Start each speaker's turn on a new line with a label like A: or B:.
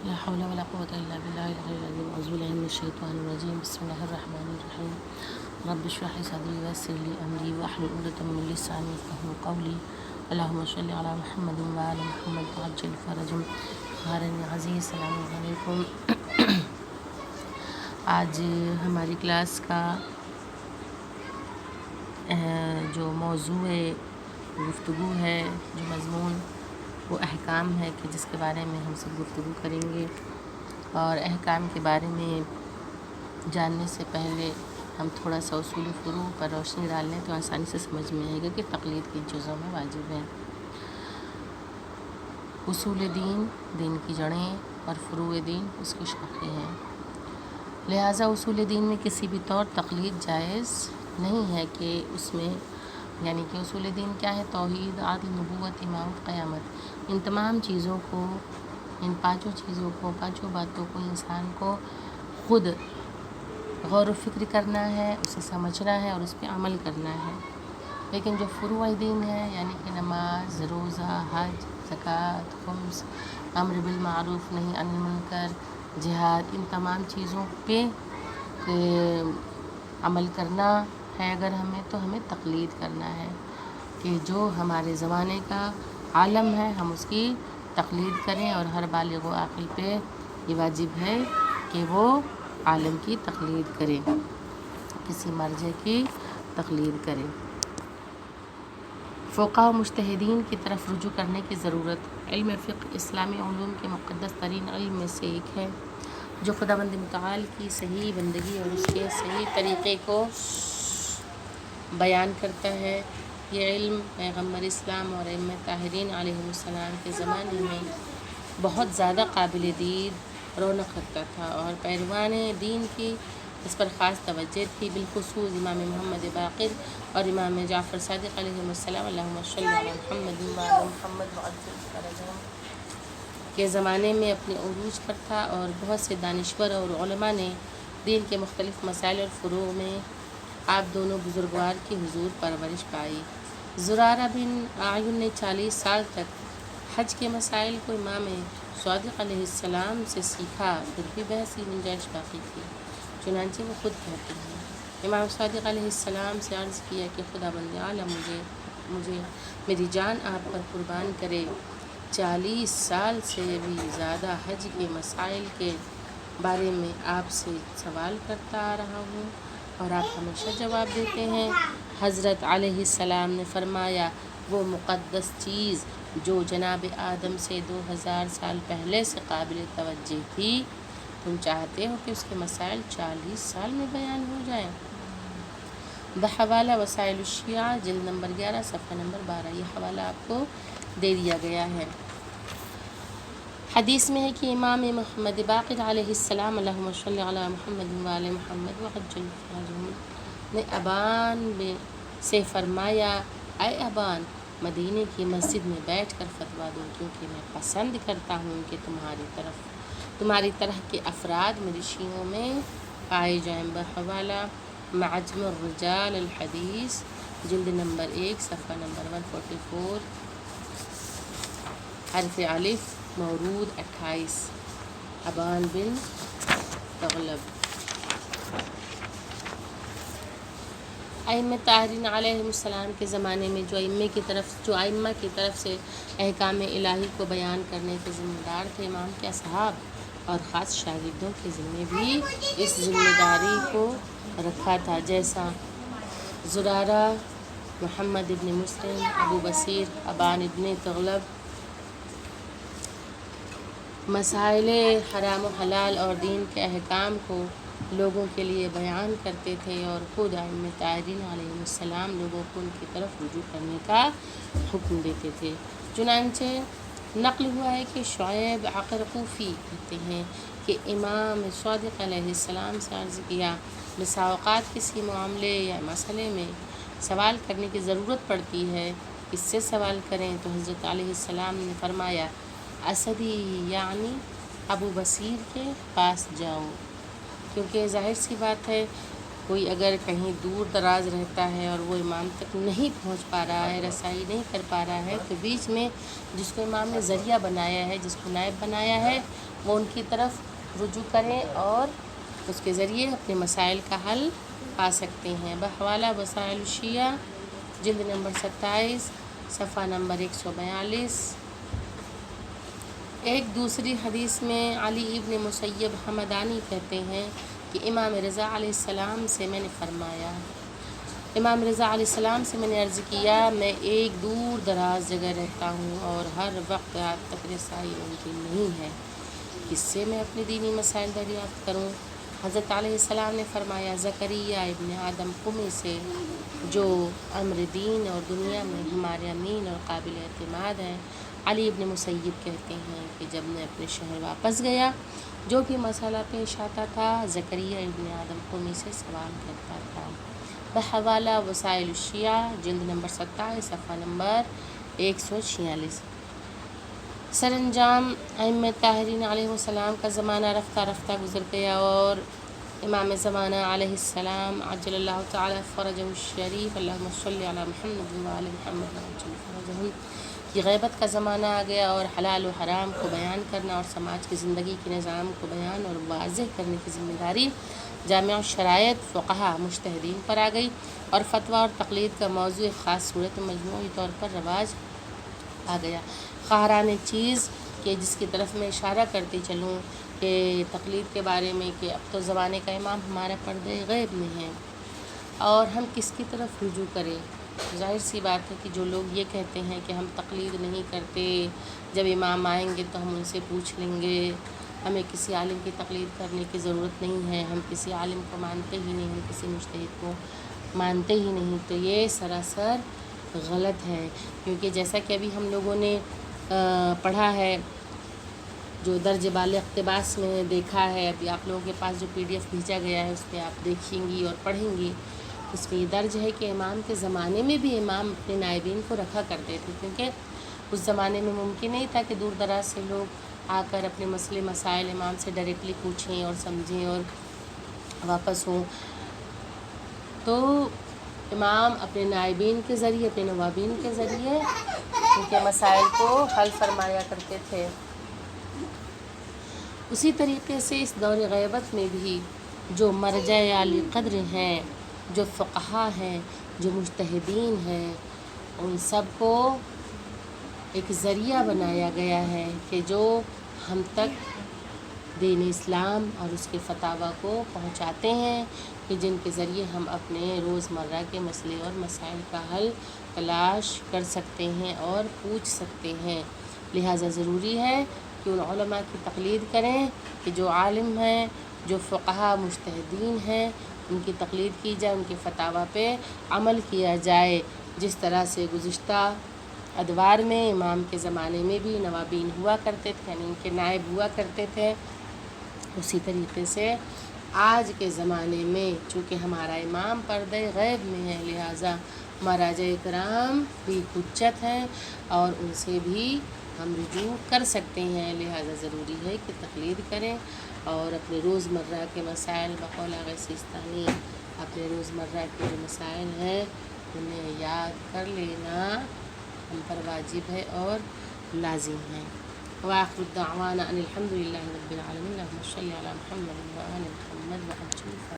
A: لا حول ولا قوة إلا بالله العلي العظيم. أعوذ بالله من الشيطان الرجيم. بسم الله الرحمن الرحيم. رب اشرح لي صدري ويسر لي أمري واحلل عقدة من لساني يفقهوا قولي. اللهم صل على محمد وآل محمد وعجل فرجهم. غارن عزیز السلام علیکم. آج ہماری کلاس کا جو موضوع گفتگو ہے، جو مضمون، وہ احکام ہے کہ جس کے بارے میں ہم سب گفتگو کریں گے. اور احکام کے بارے میں جاننے سے پہلے ہم تھوڑا سا اصول فروع پر روشنی ڈال لیں تو آسانی سے سمجھ میں آئے گا کہ تقلید کن چیزوں میں واجب ہے. اصول دین، دین کی جڑیں، اور فروع دین اس کی شاخیں ہیں. لہٰذا اصول دین میں کسی بھی طور تقلید جائز نہیں ہے کہ اس میں، یعنی کہ اصول دین کیا ہے؟ توحید، عدل، نبوت، امامت، قیامت. ان تمام چیزوں کو، ان پانچوں چیزوں کو، پانچوں باتوں کو انسان کو خود غور و فکر کرنا ہے، اسے سمجھنا ہے اور اس پہ عمل کرنا ہے. لیکن جو فروع دین ہے، یعنی کہ نماز، روزہ، حج، زکوٰۃ، خمس، امر بالمعروف، نہی عن المنکر، جہاد، ان تمام چیزوں پہ عمل کرنا ہے اگر ہمیں، تو ہمیں تقلید کرنا ہے کہ جو ہمارے زمانے کا عالم ہے ہم اس کی تقلید کریں. اور ہر بالغ و عاقل پہ یہ واجب ہے کہ وہ عالم کی تقلید کرے، کسی مرجع کی تقلید کرے. فقہاء و مجتہدین کی طرف رجوع کرنے کی ضرورت. علم فقہ اسلامی علوم کے مقدس ترین علم میں سے ایک ہے جو خداوند متعال کی صحیح بندگی اور اس کے صحیح طریقے کو بیان کرتا ہے. یہ علم پیغمبر اسلام اور ائمہ طاہرین علیہم السلام کے زمانے میں بہت زیادہ قابل دید رونق رکھتا تھا اور پیروان دین کی اس پر خاص توجہ تھی، بالخصوص امام محمد باقر اور امام جعفر صادق علیہم السلام، اللہم صل علی محمد وعلی محمد وعجل فرجہم، کے زمانے میں اپنے عروج پر تھا. اور بہت سے دانشور اور علماء نے دین کے مختلف مسائل اور فروع میں آپ دونوں بزرگوار کی حضور پرورش پائی. زرارہ بن اعین نے 40 سال تک حج کے مسائل کو امام صادق علیہ السلام سے سیکھا، پھر بھی بحث کی گنجائش باقی تھی. چنانچہ وہ خود کہتے ہیں، امام صادق علیہ السلام سے عرض کیا کہ خداوند عالم مجھے میری جان آپ پر قربان کرے، 40 سال سے بھی زیادہ حج کے مسائل کے بارے میں آپ سے سوال کرتا آ رہا ہوں اور آپ ہمیشہ جواب دیتے ہیں. حضرت علیہ السلام نے فرمایا، وہ مقدس چیز جو جناب آدم سے 2000 سال پہلے سے قابل توجہ تھی، تم چاہتے ہو کہ اس کے مسائل 40 سال میں بیان ہو جائیں. بحوالہ وسائل الشیعہ، جلد نمبر 11، صفحہ نمبر 12. یہ حوالہ آپ کو دے دیا گیا ہے. حدیث میں ہے کہ امام محمد باقر علیہ السلام، اللہم صل علی محمد وعلی محمد وعجل فرجہم، نے ابان سے فرمایا، اے ابان، مدینے کی مسجد میں بیٹھ کر فتویٰ دو، کیونکہ میں پسند کرتا ہوں کہ تمہاری طرح کے افراد میری شیعوں میں پائے جائیں. بحوالہ معجم الرجال الحدیث، جلد نمبر 1، صفحہ نمبر 144، حرف الف مورود 28. ابان بن تغلب. ائمہ طاہرین علیہم السلام کے زمانے میں جو ائمہ کی طرف سے احکام الہی کو بیان کرنے کے ذمہ دار تھے، امام کے اصحاب اور خاص شاگردوں کے ذمہ بھی اس ذمہ داری کو رکھا تھا، جیسا زرارہ، محمد ابن مسلم، ابو بصیر، ابان ابن تغلب مسائل حرام و حلال اور دین کے احکام کو لوگوں کے لیے بیان کرتے تھے، اور خود ائمہ طاہرین علیہ السلام لوگوں کو ان کی طرف رجوع کرنے کا حکم دیتے تھے. چنانچہ نقل ہوا ہے کہ شعیب عقر کوفی کہتے ہیں کہ امام صادق علیہ السلام سے عرض کیا، بسا اوقات کسی معاملے یا مسئلے میں سوال کرنے کی ضرورت پڑتی ہے، اس سے سوال کریں. تو حضرت علیہ السلام نے فرمایا، اسدی یعنی ابو بصیر کے پاس جاؤ، کیونکہ ظاہر سی بات ہے کوئی اگر کہیں دور دراز رہتا ہے اور وہ امام تک نہیں پہنچ پا رہا ہے، رسائی نہیں کر پا رہا ہے، تو بیچ میں جس کو امام نے ذریعہ بنایا ہے، جس کو نائب بنایا ہے، وہ ان کی طرف رجوع کریں اور اس کے ذریعے اپنے مسائل کا حل پا سکتے ہیں۔ بحوالہ وسائل الشیعہ، جلد نمبر 27، صفحہ نمبر 142۔ ایک دوسری حدیث میں علی ابن مسیب حمدانی کہتے ہیں کہ امام رضا علیہ السلام سے میں نے فرمایا، امام رضا علیہ السلام سے میں نے عرض کیا، میں ایک دور دراز جگہ رہتا ہوں اور ہر وقت آپ تک رسائی ممکن نہیں ہے، کس سے میں اپنے دینی مسائل دریافت کروں؟ حضرت علیہ السلام نے فرمایا، زکریا ابن آدم قمی سے، جو امر دین اور دنیا میں ہمارے امین اور قابل اعتماد ہیں۔ علی ابن مسیب کہتے ہیں کہ جب میں اپنے شہر واپس گیا، جو بھی مسئلہ پیش آتا تھا، زکریا ابن آدم قمی سے سوال کرتا تھا۔ بحوالہ وسائل الشیعہ، جلد نمبر 27، صفحہ نمبر 146۔ سر انجام ائمہ طاہرین علیہ السلام کا زمانہ رفتہ رفتہ گزر گیا اور امام زمانہ علیہ السلام عجل اللہ تعالی فرجہ الشریف، اللہم صلی علی محمد وآل محمد وعجل فرجہم، کی غیبت کا زمانہ آ گیا اور حلال و حرام کو بیان کرنا اور سماج کی زندگی کے نظام کو بیان اور واضح کرنے کی ذمہ داری جامع الشرائط فقہا مجتہدین پر آ گئی، اور فتویٰ اور تقلید کا موضوع خاص صورت مجموعی طور پر رواج آ گیا۔ خواہران چیز کہ جس کی طرف میں اشارہ کرتی چلوں کہ تقلید کے بارے میں، کہ اب تو زمانے کا امام ہمارا پردہ غیب میں ہے، اور ہم کس کی طرف رجوع کریں؟ ظاہر سی بات ہے کہ جو لوگ یہ کہتے ہیں کہ ہم تقلید نہیں کرتے، جب امام آئیں گے تو ہم ان سے پوچھ لیں گے، ہمیں کسی عالم کی تقلید کرنے کی ضرورت نہیں ہے، ہم کسی عالم کو مانتے ہی نہیں، ہم کسی مجتہد کو مانتے ہی نہیں، تو یہ سراسر غلط ہے۔ کیونکہ جیسا کہ ابھی ہم لوگوں نے پڑھا ہے، جو درج بالغ اقتباس میں دیکھا ہے، ابھی آپ لوگوں کے پاس جو PDF بھیجا گیا ہے اس پہ آپ دیکھیں گی اور پڑھیں گی، اس میں یہ درج ہے کہ امام کے زمانے میں بھی امام اپنے نائبین کو رکھا کرتے تھے، کیونکہ اس زمانے میں ممکن نہیں تھا کہ دور دراز سے لوگ آ کر اپنے مسئلے مسائل امام سے ڈائریکٹلی پوچھیں اور سمجھیں اور واپس ہوں، تو امام اپنے نائبین کے ذریعے، اپنے نوابین کے ذریعے ان کے مسائل کو حل فرمایا کرتے تھے۔ اسی طریقے سے اس دور غیبت میں بھی جو مرجع عالی قدر ہیں، جو فقہا ہیں، جو مجتہدین ہیں، ان سب کو ایک ذریعہ بنایا گیا ہے کہ جو ہم تک دین اسلام اور اس کے فتاویٰ کو پہنچاتے ہیں، کہ جن کے ذریعے ہم اپنے روزمرہ کے مسئلے اور مسائل کا حل تلاش کر سکتے ہیں اور پوچھ سکتے ہیں۔ لہٰذا ضروری ہے کہ ان علماء کی تقلید کریں کہ جو عالم ہیں، جو فقہا مجتہدین ہیں، ان کی تقلید کی جائے، ان کے فتاویٰ پہ عمل کیا جائے، جس طرح سے گزشتہ ادوار میں امام کے زمانے میں بھی نوابین ہوا کرتے تھے، یعنی ان کے نائب ہوا کرتے تھے، اسی طریقے سے آج کے زمانے میں چونکہ ہمارا امام پردہ غیب میں ہے، لہٰذا مراجع کرام بھی حجت ہیں اور ان سے بھی ہم رجوع کر سکتے ہیں، لہٰذا ضروری ہے کہ تقلید کریں اور اپنے روزمرہ کے مسائل بقول آغا سیستانی، اپنے روزمرہ کے جو مسائل ہیں انہیں یاد کر لینا ہم پر واجب ہے اور لازم ہے۔ وآخر الدعوانا ان الحمد للہ رب العالمین، اللہم صلی علی محمد وآل محمد وعجل